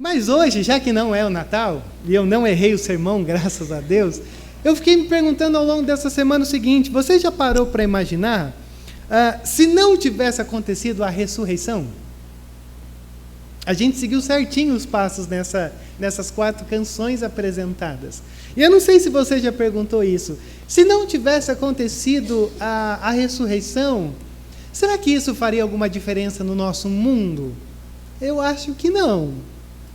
Mas hoje, já que não é o Natal, e eu não errei o sermão, graças a Deus, eu fiquei me perguntando ao longo dessa semana o seguinte: você já parou para imaginar se não tivesse acontecido a ressurreição? A gente seguiu certinho os passos nessas 4 canções apresentadas. E eu não sei se você já perguntou isso. Se não tivesse acontecido a ressurreição, será que isso faria alguma diferença no nosso mundo? Eu acho que não.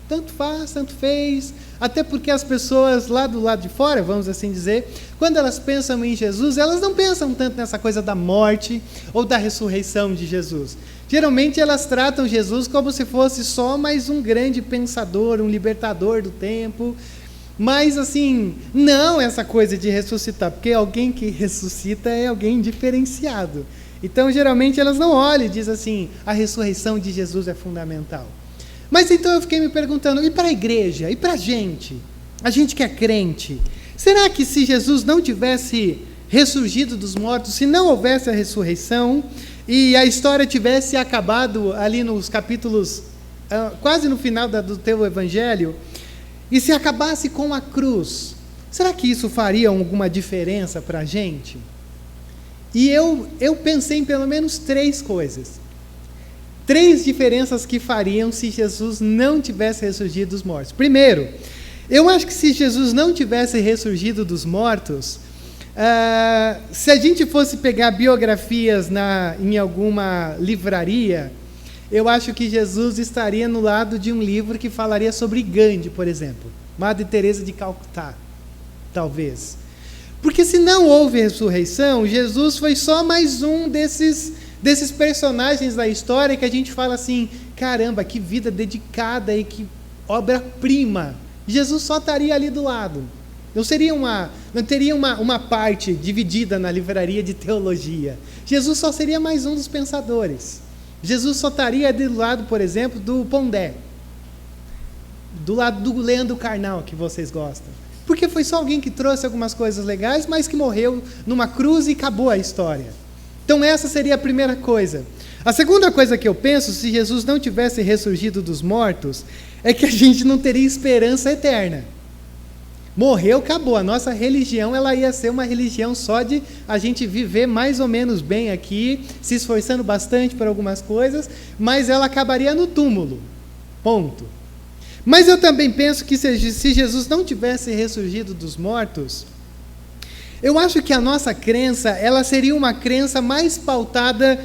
Tanto faz, tanto fez. Até porque as pessoas lá do lado de fora, vamos assim dizer, quando elas pensam em Jesus, elas não pensam tanto nessa coisa da morte ou da ressurreição de Jesus. Geralmente elas tratam Jesus como se fosse só mais um grande pensador, um libertador do tempo. Mas assim, não essa coisa de ressuscitar, porque alguém que ressuscita é alguém diferenciado. Então geralmente elas não olham e dizem assim: a ressurreição de Jesus é fundamental. Mas então eu fiquei me perguntando, e para a igreja? E para a gente que é crente? Será que se Jesus não tivesse ressurgido dos mortos, se não houvesse a ressurreição, e a história tivesse acabado ali nos capítulos, quase no final do teu evangelho, e se acabasse com a cruz, será que isso faria alguma diferença para a gente? E eu pensei em pelo menos 3 coisas. 3 diferenças que fariam se Jesus não tivesse ressurgido dos mortos. Primeiro, eu acho que se Jesus não tivesse ressurgido dos mortos, se a gente fosse pegar biografias em alguma livraria, eu acho que Jesus estaria no lado de um livro que falaria sobre Gandhi, por exemplo. Madre Teresa de Calcutá, talvez. Porque se não houve ressurreição, Jesus foi só mais um desses personagens da história que a gente fala assim: caramba, que vida dedicada e que obra-prima. Jesus só estaria ali do lado. Não teria uma parte dividida na livraria de teologia. Jesus só seria mais um dos pensadores. Jesus só estaria do lado, por exemplo, do Pondé, do lado do Leandro Carnal, que vocês gostam. Porque foi só alguém que trouxe algumas coisas legais, mas que morreu numa cruz e acabou a história. Então essa seria a primeira coisa. A segunda coisa que eu penso, se Jesus não tivesse ressurgido dos mortos, é que a gente não teria esperança eterna. Morreu, acabou. A nossa religião, ela ia ser uma religião só de a gente viver mais ou menos bem aqui, se esforçando bastante por algumas coisas, mas ela acabaria no túmulo. Ponto. Mas eu também penso que se Jesus não tivesse ressurgido dos mortos, eu acho que a nossa crença, ela seria uma crença mais pautada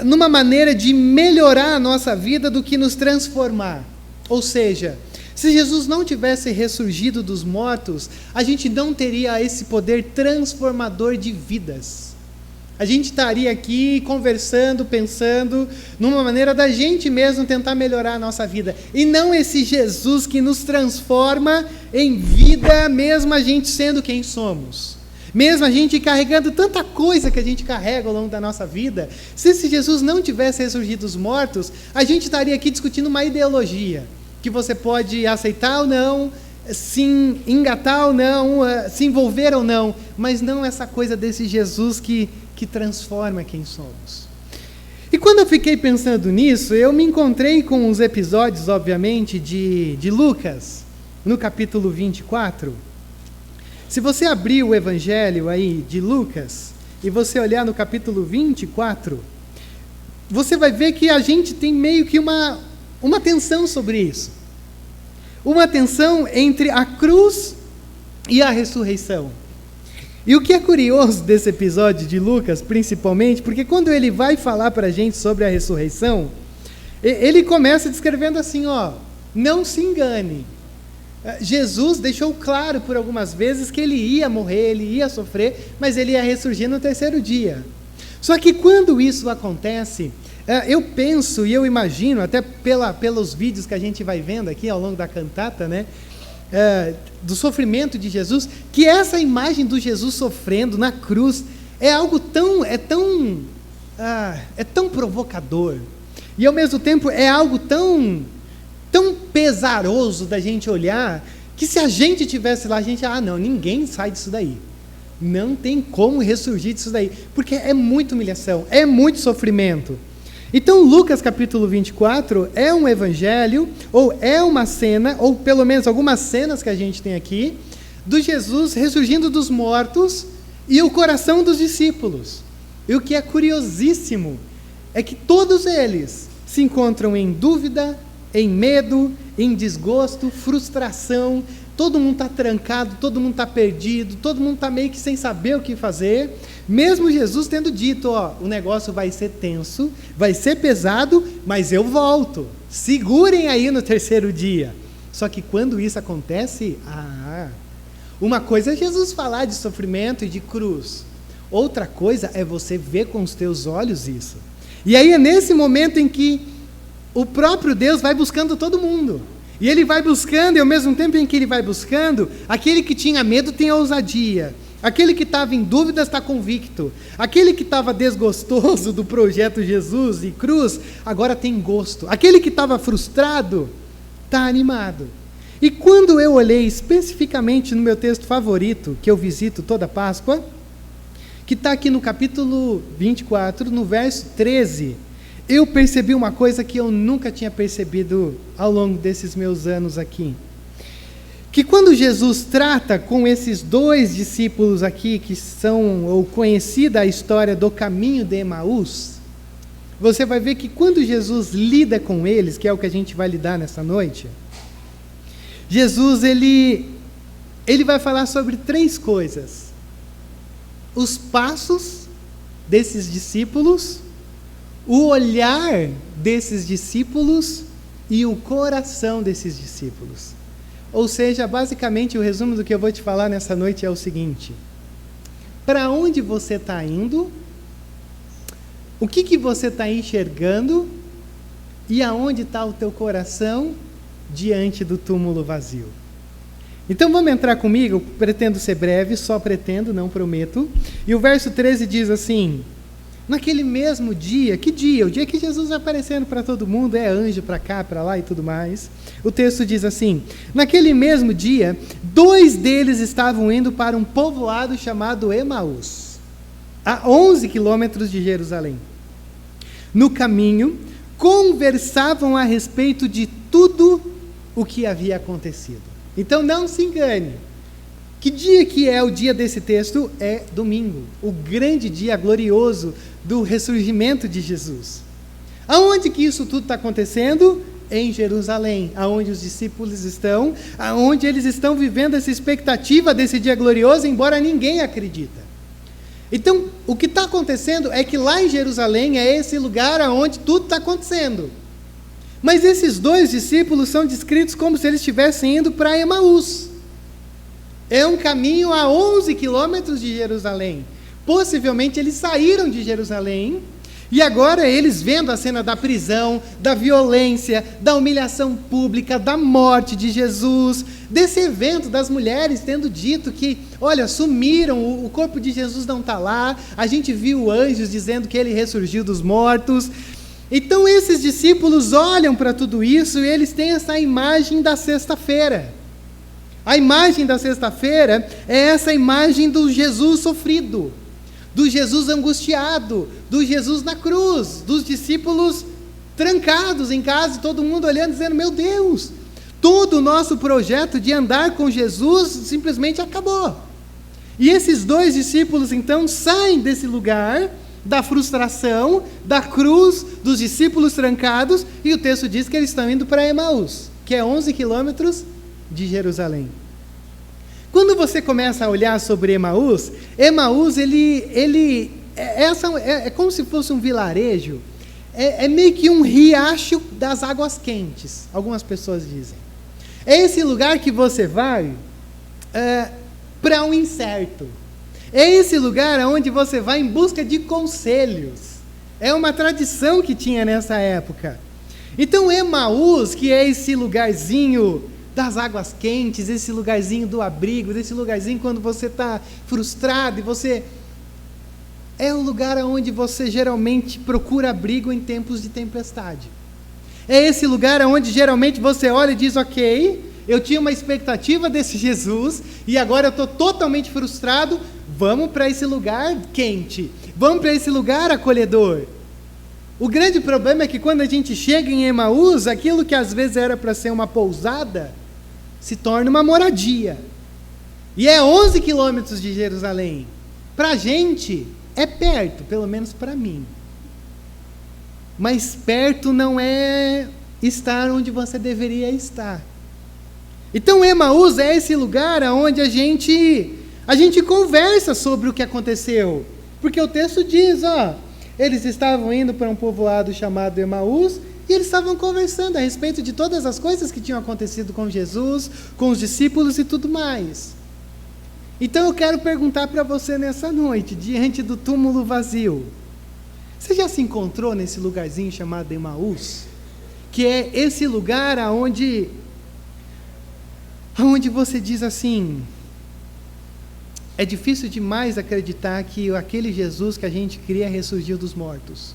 numa maneira de melhorar a nossa vida do que nos transformar. Ou seja, se Jesus não tivesse ressurgido dos mortos, a gente não teria esse poder transformador de vidas. A gente estaria aqui conversando, pensando numa maneira da gente mesmo tentar melhorar a nossa vida. E não esse Jesus que nos transforma em vida, mesmo a gente sendo quem somos. Mesmo a gente carregando tanta coisa que a gente carrega ao longo da nossa vida. Se esse Jesus não tivesse ressurgido dos mortos, a gente estaria aqui discutindo uma ideologia que você pode aceitar ou não, se engatar ou não, se envolver ou não, mas não essa coisa desse Jesus que transforma quem somos. E quando eu fiquei pensando nisso, eu me encontrei com os episódios, obviamente, de Lucas, no capítulo 24. Se você abrir o evangelho aí de Lucas, e você olhar no capítulo 24, você vai ver que a gente tem meio que uma tensão sobre isso. Uma tensão entre a cruz e a ressurreição. E o que é curioso desse episódio de Lucas, principalmente, porque quando ele vai falar para a gente sobre a ressurreição, ele começa descrevendo assim, não se engane. Jesus deixou claro por algumas vezes que ele ia morrer, ele ia sofrer, mas ele ia ressurgir no 3º dia. Só que quando isso acontece, eu penso e eu imagino, até pelos vídeos que a gente vai vendo aqui ao longo da cantata, né, do sofrimento de Jesus, que essa imagem do Jesus sofrendo na cruz é algo tão provocador, e ao mesmo tempo é algo tão pesaroso da gente olhar, que se a gente estivesse lá, a gente, não, ninguém sai disso daí. Não tem como ressurgir disso daí, porque é muita humilhação, é muito sofrimento. Então, Lucas capítulo 24 é um evangelho, ou é uma cena, ou pelo menos algumas cenas que a gente tem aqui, do Jesus ressurgindo dos mortos e o coração dos discípulos. E o que é curiosíssimo é que todos eles se encontram em dúvida, em medo, em desgosto, frustração. Todo mundo está trancado, todo mundo está perdido, todo mundo está meio que sem saber o que fazer. Mesmo Jesus tendo dito, o negócio vai ser tenso, vai ser pesado, mas eu volto. Segurem aí no terceiro dia. Só que quando isso acontece, uma coisa é Jesus falar de sofrimento e de cruz. Outra coisa é você ver com os teus olhos isso. E aí é nesse momento em que o próprio Deus vai buscando todo mundo. E ele vai buscando, e ao mesmo tempo em que ele vai buscando, aquele que tinha medo tem ousadia. Aquele que estava em dúvidas está convicto. Aquele que estava desgostoso do projeto Jesus e cruz, agora tem gosto. Aquele que estava frustrado, está animado. E quando eu olhei especificamente no meu texto favorito, que eu visito toda Páscoa, que está aqui no capítulo 24, no verso 13, eu percebi uma coisa que eu nunca tinha percebido ao longo desses meus anos aqui. Que quando Jesus trata com esses dois discípulos aqui, que são, ou conhecida a história do caminho de Emaús, você vai ver que quando Jesus lida com eles, que é o que a gente vai lidar nessa noite, Jesus, ele vai falar sobre três coisas: os passos desses discípulos, o olhar desses discípulos e o coração desses discípulos. Ou seja, basicamente o resumo do que eu vou te falar nessa noite é o seguinte: para onde você está indo, o que você está enxergando e aonde está o teu coração diante do túmulo vazio. Então vamos entrar comigo, pretendo ser breve, só pretendo, não prometo. E o verso 13 diz assim: naquele mesmo dia, que dia? O dia que Jesus vai aparecendo para todo mundo, é anjo para cá, para lá e tudo mais. O texto diz assim: naquele mesmo dia, 2 deles estavam indo para um povoado chamado Emaús, a 11 quilômetros de Jerusalém. No caminho, conversavam a respeito de tudo o que havia acontecido. Então não se engane. Que dia que é o dia desse texto? É domingo, o grande dia glorioso do ressurgimento de Jesus. Aonde que isso tudo está acontecendo? Em Jerusalém, aonde os discípulos estão, aonde eles estão vivendo essa expectativa desse dia glorioso, embora ninguém acredita. Então, o que está acontecendo é que lá em Jerusalém é esse lugar aonde tudo está acontecendo. Mas esses 2 discípulos são descritos como se eles estivessem indo para Emaús. É um caminho a 11 quilômetros de Jerusalém. Possivelmente eles saíram de Jerusalém e agora eles vendo a cena da prisão, da violência, da humilhação pública, da morte de Jesus, desse evento das mulheres tendo dito que, olha, sumiram, o corpo de Jesus não está lá, a gente viu anjos dizendo que ele ressurgiu dos mortos. Então esses discípulos olham para tudo isso e eles têm essa imagem da sexta-feira. A imagem da sexta-feira é essa imagem do Jesus sofrido, do Jesus angustiado, do Jesus na cruz, dos discípulos trancados em casa, e todo mundo olhando, dizendo: meu Deus, todo o nosso projeto de andar com Jesus simplesmente acabou. E esses 2 discípulos então saem desse lugar da frustração, da cruz, dos discípulos trancados, e o texto diz que eles estão indo para Emaús, que é 11 quilômetros de Jerusalém. Quando você começa a olhar sobre Emaús, ele é como se fosse um vilarejo, é meio que um riacho das águas quentes, algumas pessoas dizem. É esse lugar que você vai para um incerto. É esse lugar onde você vai em busca de conselhos. É uma tradição que tinha nessa época. Então Emaús, que é esse lugarzinho das águas quentes, esse lugarzinho do abrigo, esse lugarzinho quando você está frustrado e você... é o lugar onde você geralmente procura abrigo em tempos de tempestade. É esse lugar onde geralmente você olha e diz: ok, eu tinha uma expectativa desse Jesus e agora eu estou totalmente frustrado, vamos para esse lugar quente, vamos para esse lugar acolhedor. O grande problema é que quando a gente chega em Emaús, aquilo que às vezes era para ser uma pousada, se torna uma moradia. E é 11 quilômetros de Jerusalém. Para a gente, é perto, pelo menos para mim. Mas perto não é estar onde você deveria estar. Então Emaús é esse lugar onde a gente conversa sobre o que aconteceu. Porque o texto diz, eles estavam indo para um povoado chamado Emaús, e eles estavam conversando a respeito de todas as coisas que tinham acontecido com Jesus, com os discípulos e tudo mais. Então eu quero perguntar para você nessa noite, diante do túmulo vazio, você já se encontrou nesse lugarzinho chamado Emaús? Que é esse lugar aonde você diz assim, é difícil demais acreditar que aquele Jesus que a gente cria ressurgiu dos mortos.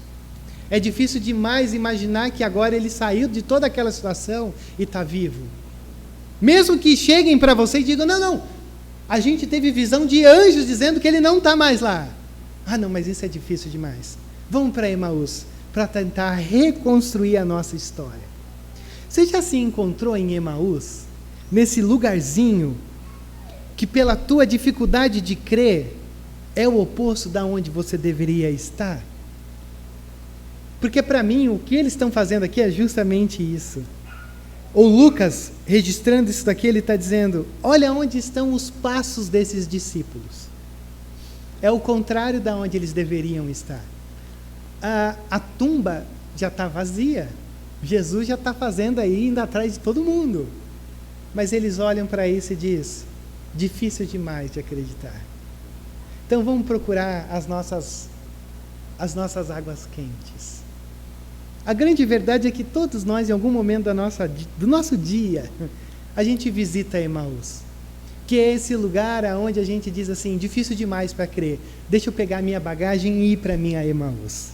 É difícil demais imaginar que agora ele saiu de toda aquela situação e está vivo. Mesmo que cheguem para você e digam, não, a gente teve visão de anjos dizendo que ele não está mais lá. Não, mas isso é difícil demais. Vamos para Emaús, para tentar reconstruir a nossa história. Você já se encontrou em Emaús? Nesse lugarzinho que pela tua dificuldade de crer é o oposto da onde você deveria estar? Porque para mim o que eles estão fazendo aqui é justamente isso. O Lucas, registrando isso daqui, ele está dizendo, olha onde estão os passos desses discípulos. É o contrário da onde eles deveriam estar. A tumba já está vazia. Jesus já está fazendo aí, indo atrás de todo mundo. Mas eles olham para isso e dizem, difícil demais de acreditar. Então vamos procurar as nossas águas quentes. A grande verdade é que todos nós, em algum momento do nosso dia, a gente visita Emaús, que é esse lugar onde a gente diz assim, difícil demais para crer, deixa eu pegar minha bagagem e ir para minha Emaús.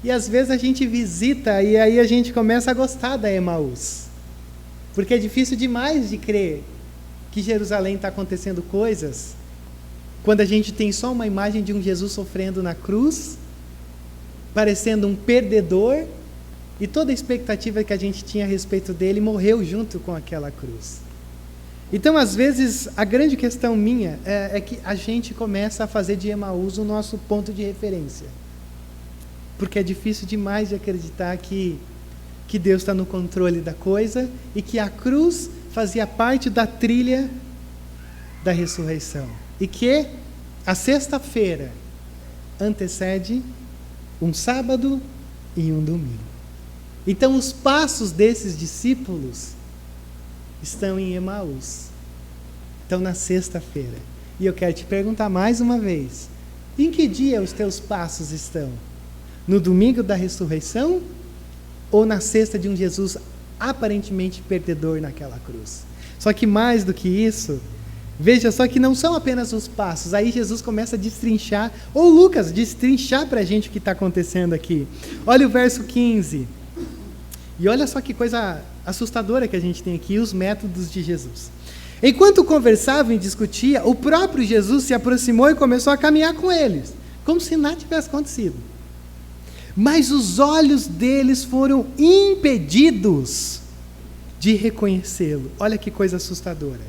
E às vezes a gente visita e aí a gente começa a gostar da Emaús, porque é difícil demais de crer que Jerusalém está acontecendo coisas, quando a gente tem só uma imagem de um Jesus sofrendo na cruz, parecendo um perdedor, e toda a expectativa que a gente tinha a respeito dele morreu junto com aquela cruz. Então, às vezes, a grande questão minha é que a gente começa a fazer de Emaús o nosso ponto de referência. Porque é difícil demais de acreditar que Deus está no controle da coisa e que a cruz fazia parte da trilha da ressurreição. E que a sexta-feira antecede um sábado e um domingo. Então, os passos desses discípulos estão em Emaús. Estão na sexta-feira. E eu quero te perguntar mais uma vez, em que dia os teus passos estão? No domingo da ressurreição? Ou na sexta de um Jesus aparentemente perdedor naquela cruz? Só que mais do que isso, veja só que não são apenas os passos. Aí Jesus começa a destrinchar, ou Lucas destrinchar para a gente o que está acontecendo aqui. Olha o verso 15. E olha só que coisa assustadora que a gente tem aqui, os métodos de Jesus. Enquanto conversavam e discutiam, o próprio Jesus se aproximou e começou a caminhar com eles, como se nada tivesse acontecido. Mas os olhos deles foram impedidos de reconhecê-lo. Olha que coisa assustadora.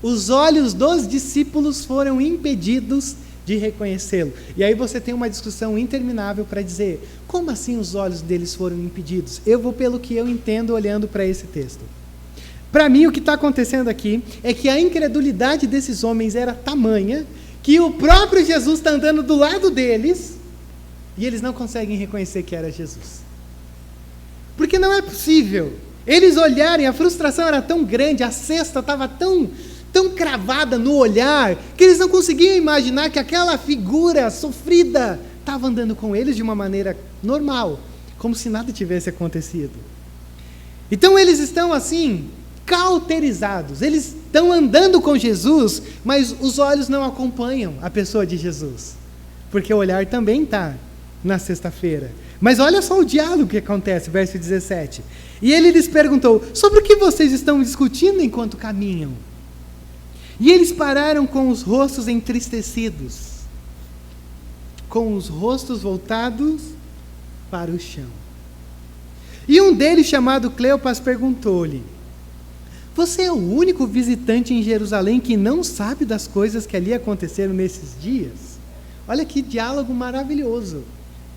Os olhos dos discípulos foram impedidos de reconhecê-lo. E aí você tem uma discussão interminável para dizer, como assim os olhos deles foram impedidos? Eu vou pelo que eu entendo olhando para esse texto. Para mim, o que está acontecendo aqui é que a incredulidade desses homens era tamanha que o próprio Jesus está andando do lado deles e eles não conseguem reconhecer que era Jesus. Porque não é possível. Eles olharem, a frustração era tão grande, a cesta estava tão cravada no olhar, que eles não conseguiam imaginar que aquela figura sofrida estava andando com eles de uma maneira normal, como se nada tivesse acontecido. Então eles estão assim, cauterizados, eles estão andando com Jesus, mas os olhos não acompanham a pessoa de Jesus, porque o olhar também está na sexta-feira. Mas olha só o diálogo que acontece, verso 17. E ele lhes perguntou, sobre o que vocês estão discutindo enquanto caminham? E eles pararam com os rostos entristecidos, com os rostos voltados para o chão. E um deles, chamado Cleopas, perguntou-lhe: você é o único visitante em Jerusalém que não sabe das coisas que ali aconteceram nesses dias? Olha que diálogo maravilhoso.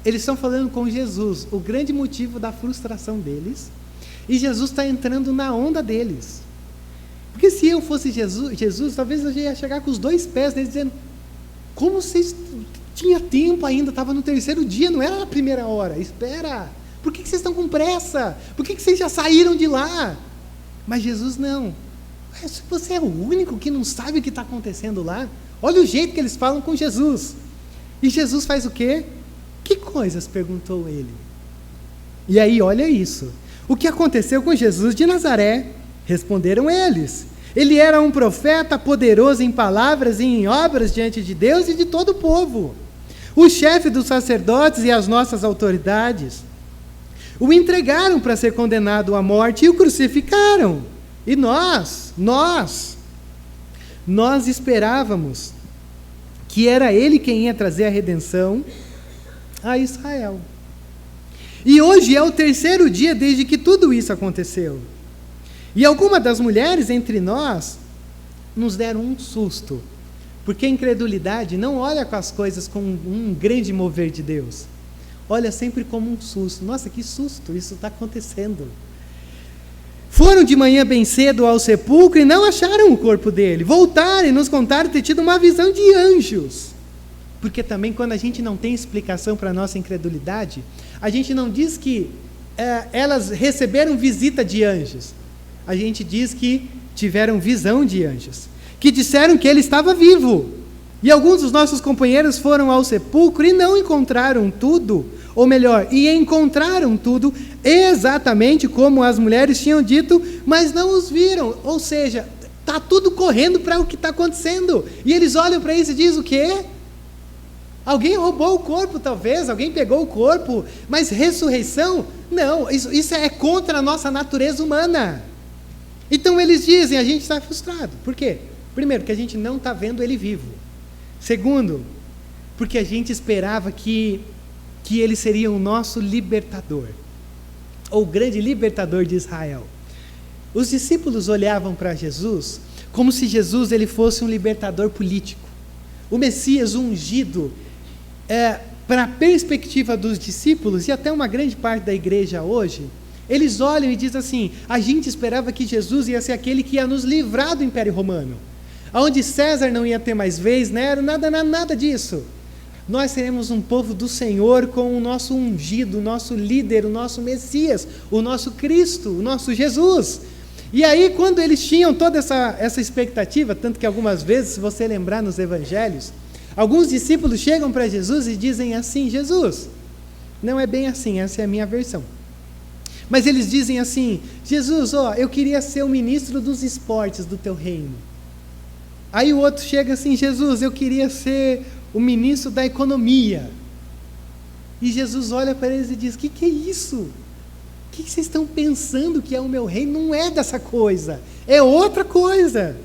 Eles estão falando com Jesus, o grande motivo da frustração deles, e Jesus está entrando na onda deles. Porque se eu fosse Jesus, talvez eu ia chegar com os 2 pés deles, dizendo: como vocês tinham tempo ainda, estava no 3º dia, não era na 1ª hora, espera, por que vocês estão com pressa? Por que vocês já saíram de lá? Mas Jesus não. Se você é o único que não sabe o que está acontecendo lá, olha o jeito que eles falam com Jesus. E Jesus faz o quê? Que coisas? Perguntou ele. E aí, olha isso. O que aconteceu com Jesus de Nazaré? Responderam eles: ele era um profeta poderoso em palavras e em obras diante de Deus e de todo o povo. O chefe dos sacerdotes e as nossas autoridades o entregaram para ser condenado à morte e o crucificaram. E nós esperávamos que era ele quem ia trazer a redenção a Israel. E hoje é o 3º dia desde que tudo isso aconteceu. E algumas das mulheres entre nós nos deram um susto, porque a incredulidade não olha com as coisas com um grande mover de Deus, olha sempre como um susto. Nossa, que susto, isso está acontecendo. Foram de manhã bem cedo ao sepulcro e não acharam o corpo dele. Voltaram e nos contaram ter tido uma visão de anjos. Porque também quando a gente não tem explicação para a nossa incredulidade, a gente não diz que elas receberam visita de anjos. A gente diz que tiveram visão de anjos, que disseram que ele estava vivo. E alguns dos nossos companheiros foram ao sepulcro e não encontraram tudo, ou melhor, encontraram tudo exatamente como as mulheres tinham dito, mas não os viram. Ou seja, está tudo correndo para o que está acontecendo. E eles olham para isso e dizem o quê? Alguém roubou o corpo, talvez, alguém pegou o corpo, mas ressurreição? Não, isso é contra a nossa natureza humana. Então eles dizem: a gente está frustrado. Por quê? Primeiro, porque a gente não está vendo ele vivo. Segundo, porque a gente esperava que ele seria o nosso libertador, ou o grande libertador de Israel. Os discípulos olhavam para Jesus como se Jesus ele fosse um libertador político, o Messias ungido. Para a perspectiva dos discípulos e até uma grande parte da igreja hoje, eles olham e dizem assim: a gente esperava que Jesus ia ser aquele que ia nos livrar do Império Romano, onde César não ia ter mais vez, Nero, nada disso. Nós seremos um povo do Senhor com o nosso ungido, o nosso líder, o nosso Messias, o nosso Cristo, o nosso Jesus. E aí, quando eles tinham toda essa expectativa, tanto que algumas vezes, se você lembrar nos evangelhos, alguns discípulos chegam para Jesus e dizem assim: Jesus, não é bem assim, essa é a minha versão. Mas eles dizem assim: Jesus, eu queria ser o ministro dos esportes do teu reino. Aí o outro chega assim: Jesus, eu queria ser o ministro da economia. E Jesus olha para eles e diz: que é isso? O que vocês estão pensando que é o meu reino? Não é dessa coisa, é outra coisa.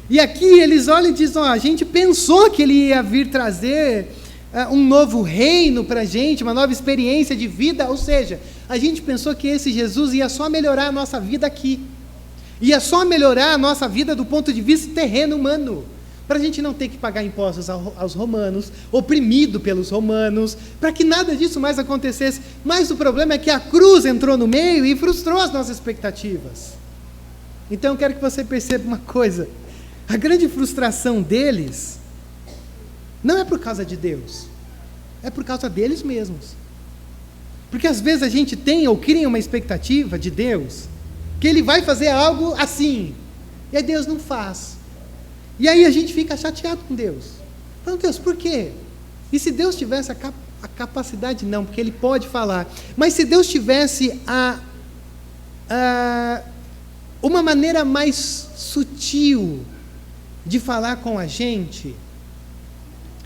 E aqui eles olham e dizem: a gente pensou que ele ia vir trazer um novo reino para a gente, uma nova experiência de vida, ou seja, a gente pensou que esse Jesus ia só melhorar a nossa vida aqui, ia só melhorar a nossa vida do ponto de vista terreno humano, para a gente não ter que pagar impostos aos romanos, oprimido pelos romanos, para que nada disso mais acontecesse. Mas o problema é que a cruz entrou no meio e frustrou as nossas expectativas. Então eu quero que você perceba uma coisa: a grande frustração deles não é por causa de Deus, é por causa deles mesmos. Porque às vezes a gente tem ou cria uma expectativa de Deus, que Ele vai fazer algo assim, e aí Deus não faz. E aí a gente fica chateado com Deus. Falando: Deus, por quê? E se Deus tivesse a capacidade, não, porque Ele pode falar, mas se Deus tivesse uma maneira mais sutil de falar com a gente,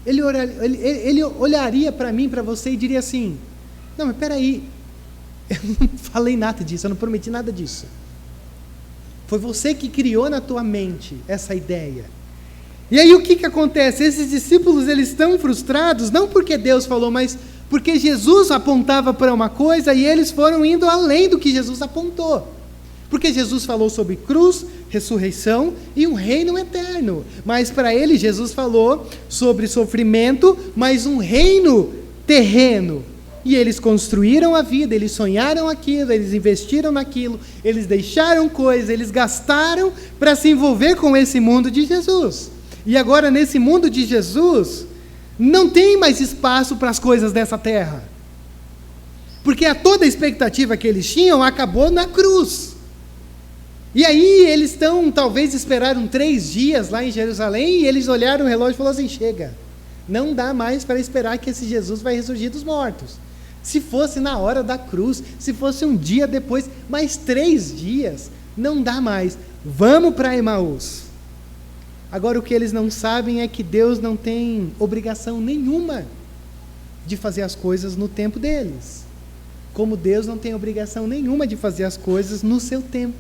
ele olharia para mim, para você e diria assim: não, mas peraí, eu não falei nada disso, eu não prometi nada disso. Foi você que criou na tua mente essa ideia. E aí o que acontece? Esses discípulos, eles estão frustrados, não porque Deus falou, mas Porque Jesus apontava para uma coisa e eles foram indo além do que Jesus apontou. Porque Jesus falou sobre cruz, ressurreição e um reino eterno. Mas para ele, Jesus falou sobre sofrimento, mas um reino terreno. E eles construíram a vida, eles sonharam aquilo, eles investiram naquilo, eles deixaram coisas, eles gastaram para se envolver com esse mundo de Jesus. E agora, nesse mundo de Jesus, não tem mais espaço para as coisas dessa terra. Porque toda a expectativa que eles tinham acabou na cruz. E aí eles talvez esperaram 3 dias lá em Jerusalém, e eles olharam o relógio e falaram assim: chega, não dá mais para esperar que esse Jesus vai ressurgir dos mortos. Se fosse na hora da cruz, se fosse um dia depois, mais 3 dias, não dá mais. Vamos para Emaús. Agora, o que eles não sabem é que Deus não tem obrigação nenhuma de fazer as coisas no tempo deles. Como Deus não tem obrigação nenhuma de fazer as coisas no seu tempo.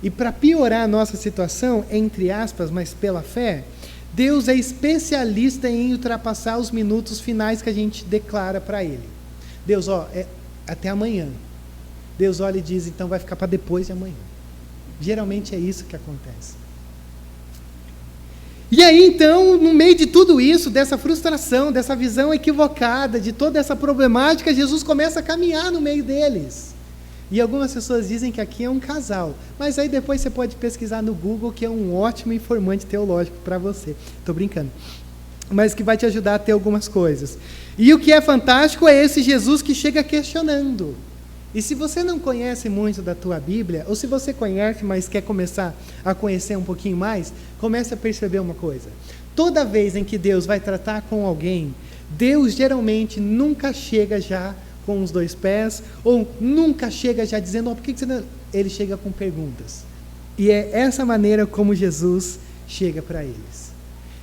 E para piorar a nossa situação, entre aspas, mas pela fé, Deus é especialista em ultrapassar os minutos finais que a gente declara para Ele. Deus, até amanhã. Deus olha e diz, então vai ficar para depois de amanhã. Geralmente é isso que acontece. E aí, então, no meio de tudo isso, dessa frustração, dessa visão equivocada, de toda essa problemática, Jesus começa a caminhar no meio deles. E algumas pessoas dizem que aqui é um casal. Mas aí depois você pode pesquisar no Google, que é um ótimo informante teológico para você. Estou brincando. Mas que vai te ajudar a ter algumas coisas. E o que é fantástico é esse Jesus que chega questionando. E se você não conhece muito da tua Bíblia, ou se você conhece, mas quer começar a conhecer um pouquinho mais, comece a perceber uma coisa. Toda vez em que Deus vai tratar com alguém, Deus geralmente nunca chega já com os 2 pés, ou nunca chega já dizendo, por que você não... Ele chega com perguntas. E é essa maneira como Jesus chega para eles.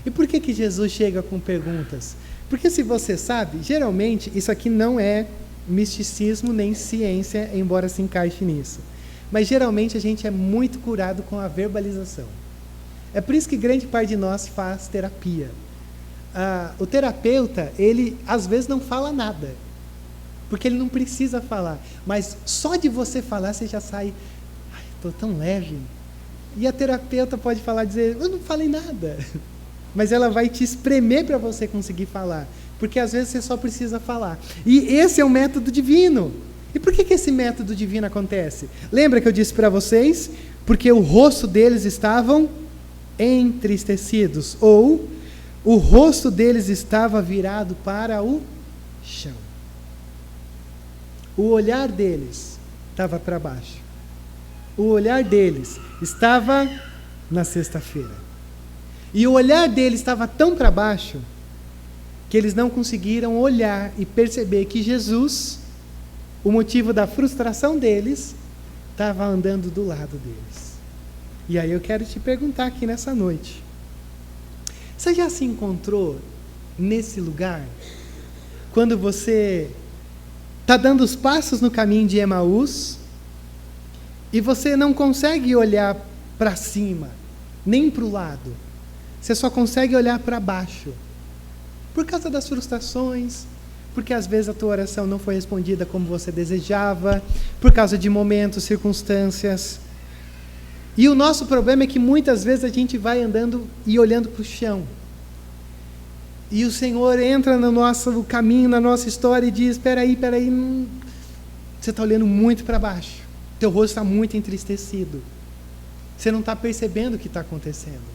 E por que Jesus chega com perguntas? Porque, se você sabe, geralmente isso aqui não é misticismo nem ciência, embora se encaixe nisso. Mas geralmente a gente é muito curado com a verbalização. É por isso que grande parte de nós faz terapia. O terapeuta, ele às vezes não fala nada, porque ele não precisa falar. Mas só de você falar, você já sai, estou tão leve. E a terapeuta pode falar, dizer, eu não falei nada. Mas ela vai te espremer para você conseguir falar. Porque às vezes você só precisa falar. E esse é o método divino. E por que esse método divino acontece? Lembra que eu disse para vocês? Porque o rosto deles estavam entristecidos. Ou o rosto deles estava virado para o chão. O olhar deles estava para baixo. O olhar deles estava na sexta-feira. E o olhar deles estava tão para baixo que eles não conseguiram olhar e perceber que Jesus, o motivo da frustração deles, estava andando do lado deles. E aí eu quero te perguntar aqui nessa noite, você já se encontrou nesse lugar? Quando você está dando os passos no caminho de Emaús e você não consegue olhar para cima, nem para o lado. Você só consegue olhar para baixo. Por causa das frustrações, porque às vezes a tua oração não foi respondida como você desejava, por causa de momentos, circunstâncias. E o nosso problema é que muitas vezes a gente vai andando e olhando para o chão. E o Senhor entra no nosso caminho, na nossa história e diz, espera aí, você está olhando muito para baixo. Teu rosto está muito entristecido. Você não está percebendo o que está acontecendo.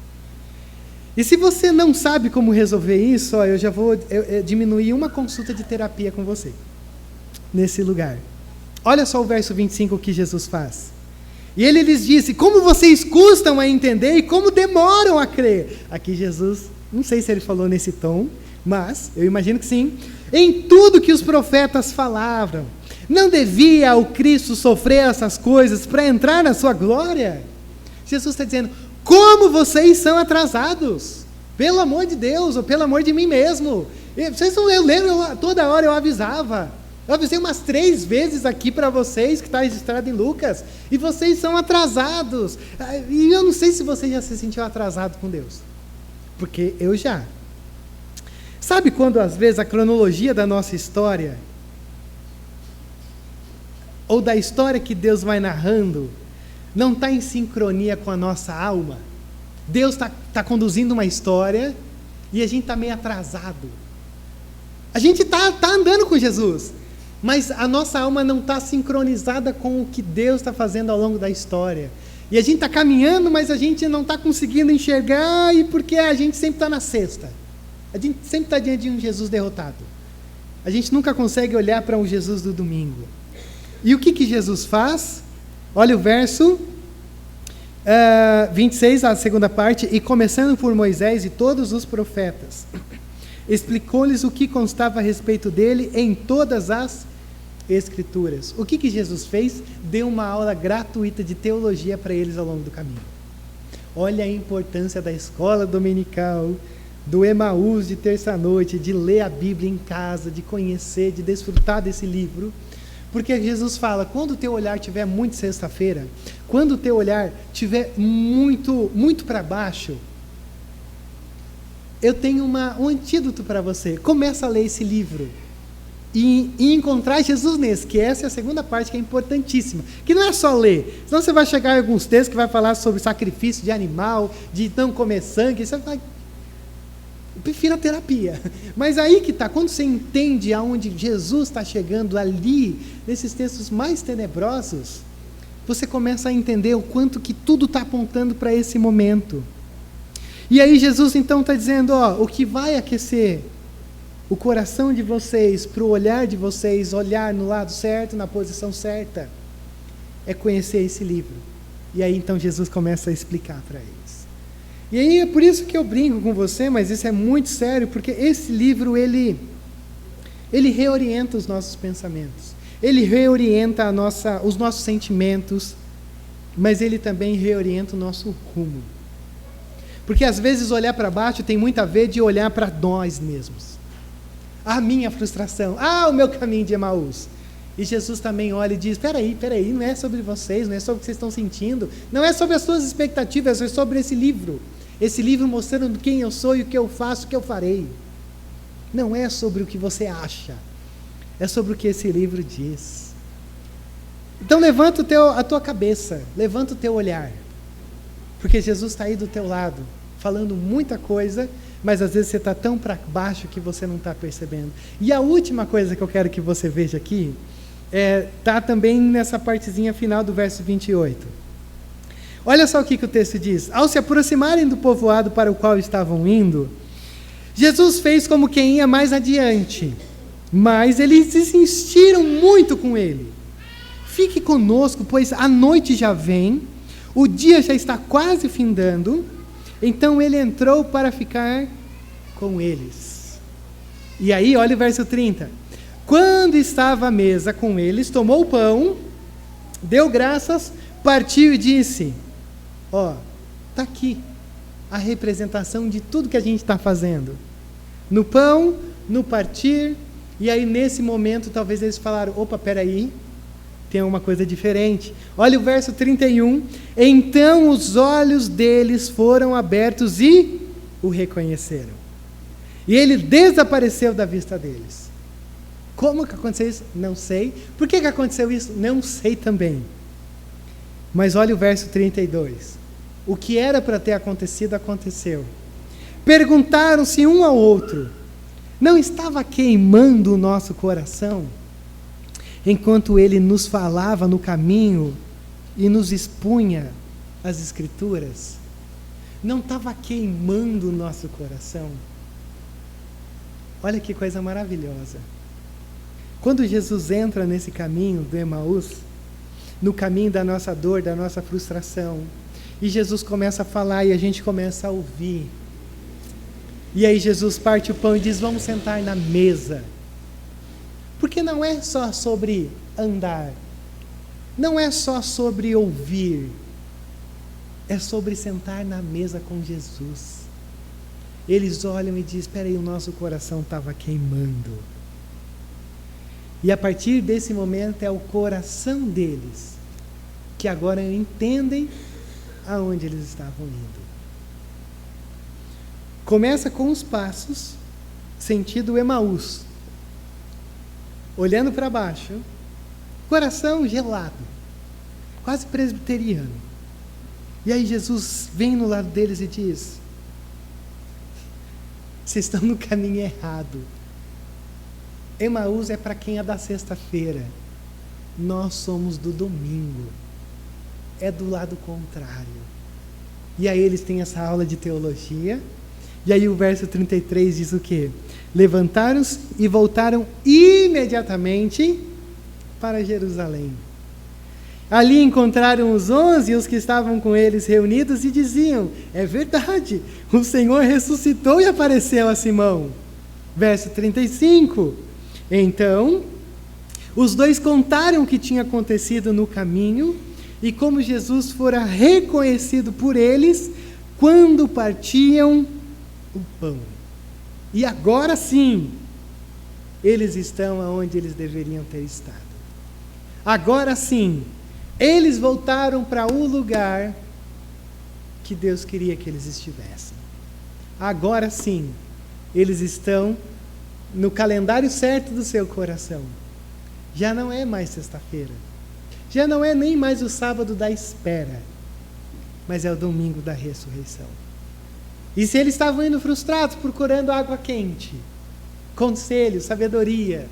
E se você não sabe como resolver isso, eu já vou diminuir uma consulta de terapia com você, nesse lugar. Olha só o verso 25 que Jesus faz. E ele lhes disse, como vocês custam a entender e como demoram a crer. Aqui Jesus, não sei se ele falou nesse tom, mas eu imagino que sim. Em tudo que os profetas falavam, não devia o Cristo sofrer essas coisas para entrar na sua glória? Jesus está dizendo, como vocês são atrasados, pelo amor de Deus, ou pelo amor de mim mesmo. Eu lembro, toda hora eu avisava. Eu avisei umas 3 vezes aqui para vocês, que está registrado em Lucas, e vocês são atrasados. E eu não sei se você já se sentiu atrasado com Deus, porque eu já. Sabe quando às vezes a cronologia da nossa história, ou da história que Deus vai narrando, não está em sincronia com a nossa alma? Deus está conduzindo uma história e a gente está meio atrasado. A gente está andando com Jesus, mas a nossa alma não está sincronizada com o que Deus está fazendo ao longo da história. E a gente está caminhando, mas a gente não está conseguindo enxergar, e porque a gente sempre está na sexta. A gente sempre está diante de um Jesus derrotado. A gente nunca consegue olhar para um Jesus do domingo. E o que Jesus faz? Olha o verso 26, a segunda parte. E começando por Moisés e todos os profetas, explicou-lhes o que constava a respeito dele em todas as Escrituras. O que Jesus fez? Deu uma aula gratuita de teologia para eles ao longo do caminho. Olha a importância da escola dominical, do Emaús de terça-noite, de ler a Bíblia em casa, de conhecer, de desfrutar desse livro. Porque Jesus fala, quando o teu olhar estiver muito sexta-feira, quando o teu olhar estiver muito para baixo, eu tenho um antídoto para você. Começa a ler esse livro e encontrar Jesus nesse, que essa é a segunda parte que é importantíssima, que não é só ler, senão você vai chegar em alguns textos que vai falar sobre sacrifício de animal, de não comer sangue, você vai... Eu prefiro a terapia. Mas aí que está, quando você entende aonde Jesus está chegando ali, nesses textos mais tenebrosos, você começa a entender o quanto que tudo está apontando para esse momento. E aí Jesus então está dizendo, o que vai aquecer o coração de vocês, para o olhar de vocês, olhar no lado certo, na posição certa, é conhecer esse livro. E aí então Jesus começa a explicar para eles. E aí é por isso que eu brinco com você, mas isso é muito sério, porque esse livro, ele reorienta os nossos pensamentos, ele reorienta os nossos sentimentos, mas ele também reorienta o nosso rumo. Porque às vezes olhar para baixo tem muito a ver de olhar para nós mesmos. A minha frustração, o meu caminho de Emaús. E Jesus também olha e diz, peraí, não é sobre vocês, não é sobre o que vocês estão sentindo, não é sobre as suas expectativas, é sobre esse livro mostrando quem eu sou e o que eu faço, o que eu farei. Não é sobre o que você acha, é sobre o que esse livro diz. Então levanta a tua cabeça, levanta o teu olhar, porque Jesus está aí do teu lado, falando muita coisa, mas às vezes você está tão para baixo que você não está percebendo. E a última coisa que eu quero que você veja aqui, está também nessa partezinha final do verso 28. Olha só o que o texto diz. Ao se aproximarem do povoado para o qual estavam indo, Jesus fez como quem ia mais adiante, mas eles insistiram muito com ele. Fique conosco, pois a noite já vem, o dia já está quase findando. Então ele entrou para ficar com eles. E aí, olha o verso 30. Quando estava à mesa com eles, tomou o pão, deu graças, partiu e disse, está aqui a representação de tudo que a gente está fazendo. No pão, no partir, e aí nesse momento talvez eles falaram, peraí, tem uma coisa diferente. Olha o verso 31. Então os olhos deles foram abertos e o reconheceram. E ele desapareceu da vista deles. Como que aconteceu isso? Não sei. Por que aconteceu isso? Não sei também. Mas olha o verso 32. O que era para ter acontecido, aconteceu. Perguntaram-se um ao outro, não estava queimando o nosso coração enquanto ele nos falava no caminho e nos expunha as Escrituras? Não estava queimando o nosso coração? Olha que coisa maravilhosa. Quando Jesus entra nesse caminho do Emaús, no caminho da nossa dor, da nossa frustração, e Jesus começa a falar e a gente começa a ouvir. E aí Jesus parte o pão e diz, vamos sentar na mesa. Porque não é só sobre andar, não é só sobre ouvir, é sobre sentar na mesa com Jesus. Eles olham e dizem, espera aí, o nosso coração estava queimando. E a partir desse momento é o coração deles que agora entendem aonde eles estavam indo. Começa com os passos, sentido Emaús, olhando para baixo, coração gelado, quase presbiteriano. E aí Jesus vem no lado deles e diz: vocês estão no caminho errado. Emaús é para quem é da sexta-feira. Nós somos do domingo. É do lado contrário. E aí eles têm essa aula de teologia. E aí o verso 33 diz o quê? Levantaram-se e voltaram imediatamente para Jerusalém. Ali encontraram os 11 e os que estavam com eles reunidos e diziam: é verdade, o Senhor ressuscitou e apareceu a Simão. Verso 35. Então, os dois contaram o que tinha acontecido no caminho e como Jesus fora reconhecido por eles quando partiam o pão. E agora sim, eles estão aonde eles deveriam ter estado. Agora sim, eles voltaram para o lugar que Deus queria que eles estivessem. Agora sim, eles estão no calendário certo do seu coração. Já não é mais sexta-feira. Já não é nem mais o sábado da espera. Mas é o domingo da ressurreição. E se eles estavam indo frustrados, procurando água quente, conselho, sabedoria,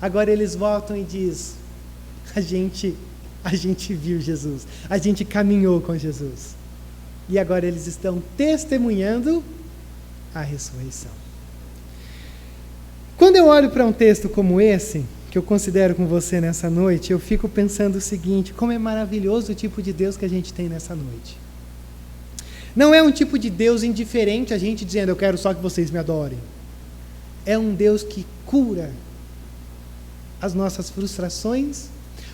agora eles voltam e dizem: a gente viu Jesus, a gente caminhou com Jesus. E agora eles estão testemunhando a ressurreição. Quando eu olho para um texto como esse, que eu considero com você nessa noite, eu fico pensando o seguinte: como é maravilhoso o tipo de Deus que a gente tem nessa noite. Não é um tipo de Deus indiferente a gente dizendo: eu quero só que vocês me adorem. É um Deus que cura as nossas frustrações,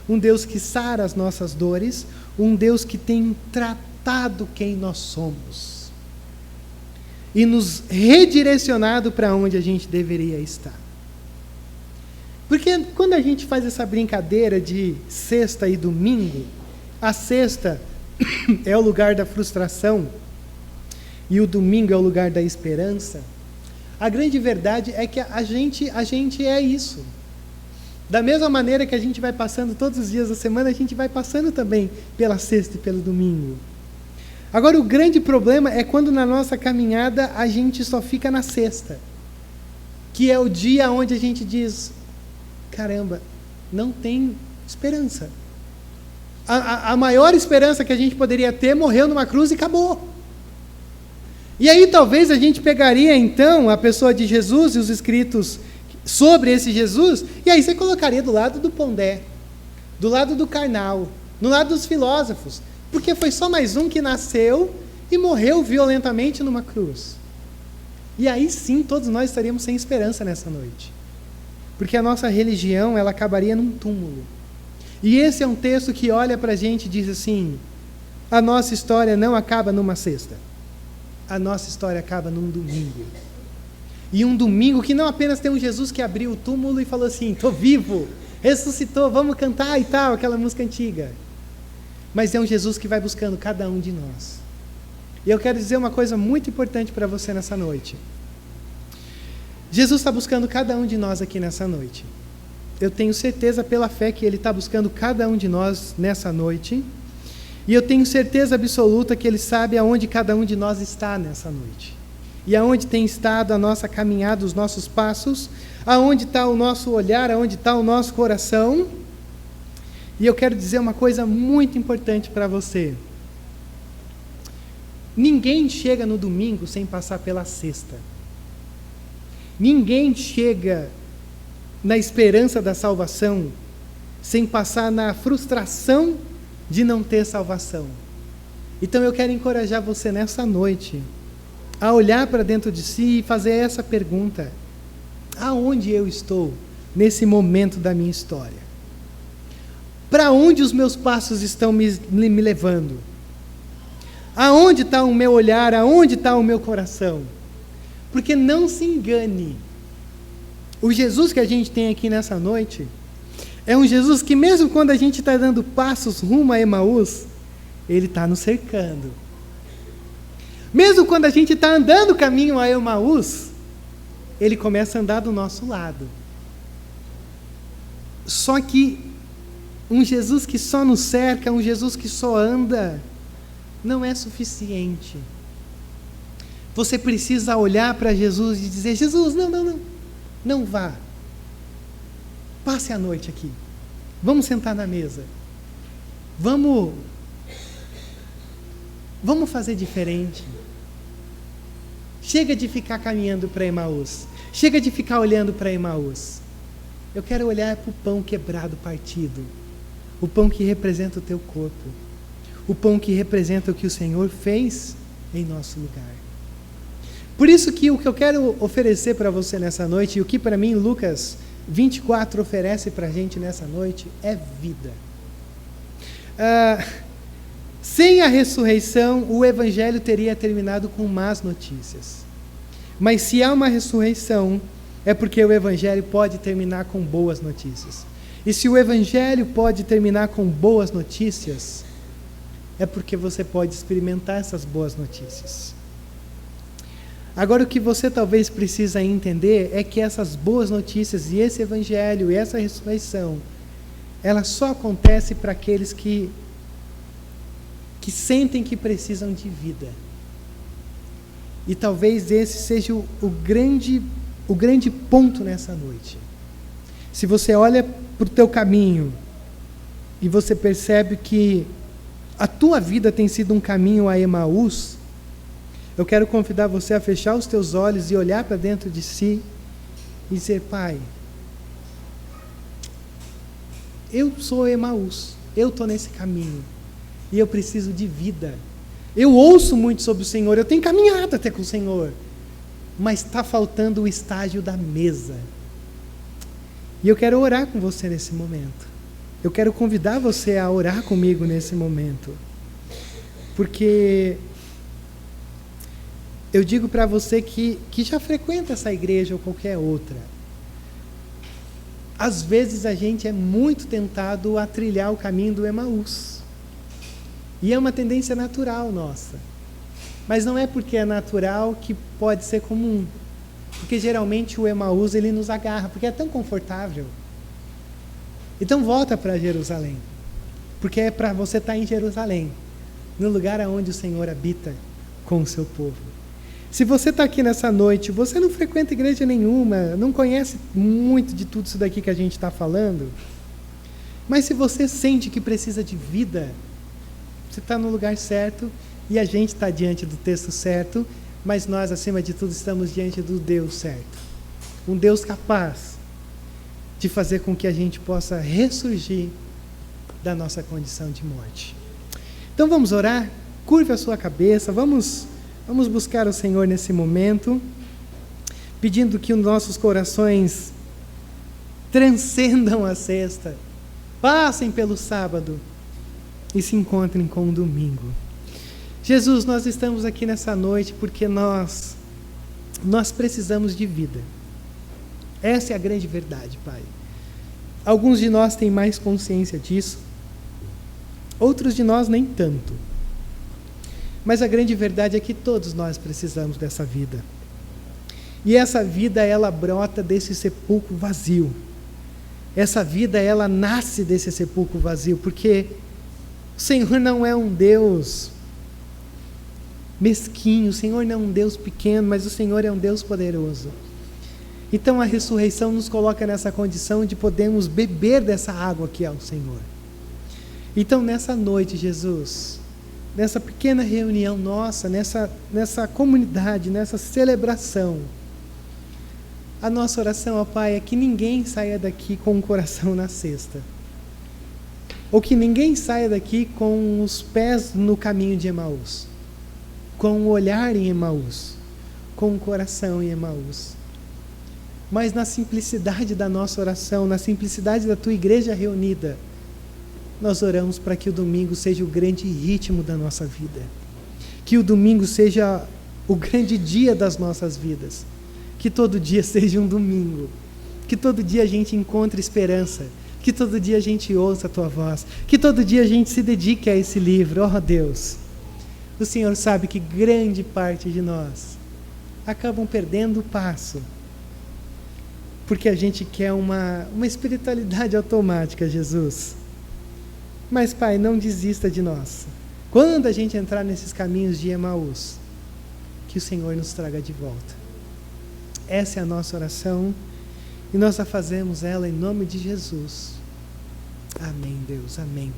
um Deus que sara as nossas dores, um Deus que tem tratado quem nós somos e nos redirecionado para onde a gente deveria estar. Porque quando a gente faz essa brincadeira de sexta e domingo, a sexta é o lugar da frustração e o domingo é o lugar da esperança, a grande verdade é que a gente é isso. Da mesma maneira que a gente vai passando todos os dias da semana, a gente vai passando também pela sexta e pelo domingo. Agora, o grande problema é quando na nossa caminhada a gente só fica na sexta, que é o dia onde a gente diz: caramba, não tem esperança. A maior esperança que a gente poderia ter morreu numa cruz e acabou. E aí talvez a gente pegaria então a pessoa de Jesus e os escritos sobre esse Jesus, e aí você colocaria do lado do Pondé, do lado do Karnal, no lado dos filósofos, porque foi só mais um que nasceu e morreu violentamente numa cruz. E aí sim todos nós estaríamos sem esperança nessa noite, porque a nossa religião ela acabaria num túmulo. E esse é um texto que olha para a gente e diz assim: a nossa história não acaba numa sexta, a nossa história acaba num domingo. E um domingo que não apenas tem um Jesus que abriu o túmulo e falou assim: estou vivo, ressuscitou, vamos cantar e tal, aquela música antiga. Mas é um Jesus que vai buscando cada um de nós. E eu quero dizer uma coisa muito importante para você nessa noite. Jesus está buscando cada um de nós aqui nessa noite. Eu tenho certeza pela fé que Ele está buscando cada um de nós nessa noite. E eu tenho certeza absoluta que Ele sabe aonde cada um de nós está nessa noite. E aonde tem estado a nossa caminhada, os nossos passos, aonde está o nosso olhar, aonde está o nosso coração. E eu quero dizer uma coisa muito importante para você. Ninguém chega no domingo sem passar pela sexta. Ninguém chega na esperança da salvação sem passar na frustração de não ter salvação. Então eu quero encorajar você nessa noite a olhar para dentro de si e fazer essa pergunta: aonde eu estou nesse momento da minha história? Para onde os meus passos estão me levando? Aonde está o meu olhar? Aonde está o meu coração? Porque não se engane, o Jesus que a gente tem aqui nessa noite é um Jesus que mesmo quando a gente está dando passos rumo a Emaús, Ele está nos cercando. Mesmo quando a gente está andando o caminho a Emaús, ele começa a andar do nosso lado. Só que um Jesus que só nos cerca, um Jesus que só anda, não é suficiente. Você precisa olhar para Jesus e dizer: Jesus, não vá. Passe a noite aqui. Vamos sentar na mesa. Vamos fazer diferente. Chega de ficar caminhando para Emaús. Chega de ficar olhando para Emaús. Eu quero olhar para o pão quebrado, partido. O pão que representa o teu corpo. O pão que representa o que o Senhor fez em nosso lugar. Por isso que o que eu quero oferecer para você nessa noite, e o que para mim Lucas 24 oferece para a gente nessa noite, é vida. Sem a ressurreição, o Evangelho teria terminado com más notícias. Mas se há uma ressurreição, é porque o Evangelho pode terminar com boas notícias. E se o Evangelho pode terminar com boas notícias, é porque você pode experimentar essas boas notícias. Agora, o que você talvez precisa entender é que essas boas notícias e esse Evangelho e essa ressurreição, ela só acontece para aqueles que sentem que precisam de vida. E talvez esse seja o grande ponto nessa noite. Se você olha para o teu caminho e você percebe que a tua vida tem sido um caminho a Emaús, eu quero convidar você a fechar os teus olhos e olhar para dentro de si e dizer: Pai, eu sou Emaús, eu estou nesse caminho e eu preciso de vida. Eu ouço muito sobre o Senhor, eu tenho caminhado até com o Senhor, mas está faltando o estágio da mesa. E eu quero orar com você nesse momento. Eu quero convidar você a orar comigo nesse momento. Porque eu digo para você que já frequenta essa igreja ou qualquer outra, às vezes a gente é muito tentado a trilhar o caminho do Emaús. E é uma tendência natural nossa. Mas não é porque é natural que pode ser comum. Porque geralmente o Emaús ele nos agarra, porque é tão confortável. Então volta para Jerusalém. Porque é para você estar em Jerusalém, no lugar onde o Senhor habita com o seu povo. Se você está aqui nessa noite, você não frequenta igreja nenhuma, não conhece muito de tudo isso daqui que a gente está falando, mas se você sente que precisa de vida, você está no lugar certo e a gente está diante do texto certo, mas nós, acima de tudo, estamos diante do Deus certo. Um Deus capaz de fazer com que a gente possa ressurgir da nossa condição de morte. Então vamos orar? Curve a sua cabeça, vamos buscar o Senhor nesse momento, pedindo que os nossos corações transcendam a sexta, passem pelo sábado e se encontrem com o domingo. Jesus, nós estamos aqui nessa noite porque nós precisamos de vida. Essa é a grande verdade, Pai. Alguns de nós têm mais consciência disso, outros de nós nem tanto. Mas a grande verdade é que todos nós precisamos dessa vida. E essa vida, ela brota desse sepulcro vazio. Essa vida, ela nasce desse sepulcro vazio, porque o Senhor não é um Deus mesquinho, o Senhor não é um Deus pequeno, mas o Senhor é um Deus poderoso. Então a ressurreição nos coloca nessa condição de podermos beber dessa água que é o Senhor. Então nessa noite, Jesus, nessa pequena reunião nossa, nessa comunidade, nessa celebração, a nossa oração, ó Pai, é que ninguém saia daqui com o coração na cesta, ou que ninguém saia daqui com os pés no caminho de Emaús, com o olhar em Emaús, com o coração em Emaús, mas na simplicidade da nossa oração, na simplicidade da Tua igreja reunida, nós oramos para que o domingo seja o grande ritmo da nossa vida, que o domingo seja o grande dia das nossas vidas, que todo dia seja um domingo, que todo dia a gente encontre esperança, que todo dia a gente ouça a Tua voz, que todo dia a gente se dedique a esse livro. Oh Deus, o Senhor sabe que grande parte de nós acabam perdendo o passo porque a gente quer uma espiritualidade automática, Jesus. Mas, Pai, não desista de nós. Quando a gente entrar nesses caminhos de Emaús, que o Senhor nos traga de volta. Essa é a nossa oração e nós a fazemos ela em nome de Jesus. Amém, Deus, amém.